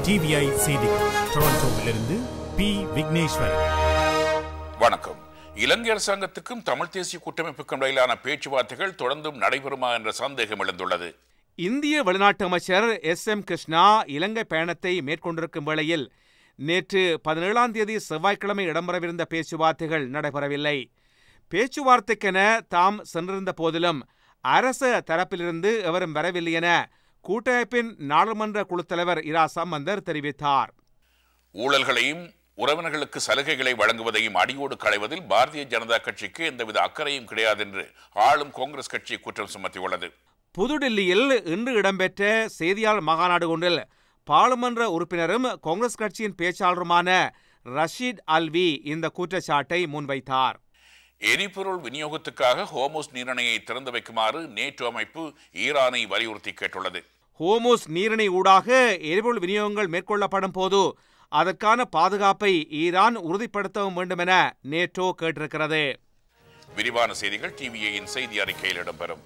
TVI செய்திகள் டொரண்டோவிலிருந்து B. Vigneswaran. வணக்கம். இலங்கை அரசாங்கத்துக்கும் தமிழ் தேசிய கூட்டமைப்புக்கும் இடையிலான பேச்சுவார்த்தைகள் தொடர்ந்தும் நடைபெறுமா என்ற சந்தேகம் எழுந்துள்ளது. இந்திய வெளிநாட்டு அமைச்சர் S.M. கிருஷ்ணா இலங்கை பயணத்தை மேற்கொண்டிருக்கும் வேளையில் நேற்று 17ஆம் தேதி செவ்வாய்க்கிழமை இடம்பெறவிருந்த பேச்சுவார்த்தைகள் நடைபெறவில்லை. பேச்சுவார்த்தைக்கென தாம் சென்றிருந்த போதிலும் அரச தரப்பிலிருந்து எவரும் வரவில்லை என கூட்டமைப்பின் நாடாளுமன்ற குழுத் தலைவர் இரா சம்பந்தர் தெரிவித்தார். ஊழல்களையும் உறவினர்களுக்கு சலுகைகளை வழங்குவதையும் அடியோடு களைவதில் பாரதிய ஜனதா கட்சிக்கு எந்தவித அக்கறையும் கிடையாது என்று ஆளும் காங்கிரஸ் கட்சி குற்றம் சுமத்தியுள்ளது. புதுடில்லியில் இன்று இடம்பெற்ற செய்தியாளர் மாநாடு ஒன்றில் பாராளுமன்ற உறுப்பினரும் காங்கிரஸ் கட்சியின் பேச்சாளருமான ரஷீத் அல்வி இந்த குற்றச்சாட்டை முன்வைத்தார். எரிபொருள் விநியோகத்துக்காக ஹோர்முஸ் நீரிணையை திறந்து வைக்குமாறு நேட்டோ அமைப்பு ஈரானை வலியுறுத்தி கேட்டுள்ளது. ஹோர்முஸ் நீரிணை ஊடாக எரிபொருள் விநியோகங்கள் மேற்கொள்ளப்படும் போது அதற்கான பாதுகாப்பை ஈரான் உறுதிப்படுத்தவும் வேண்டும் என நேட்டோ கேட்டிருக்கிறது. விரிவான செய்திகள் டிவிஐயின் செய்தி அறிக்கையில் இடம்பெறும்.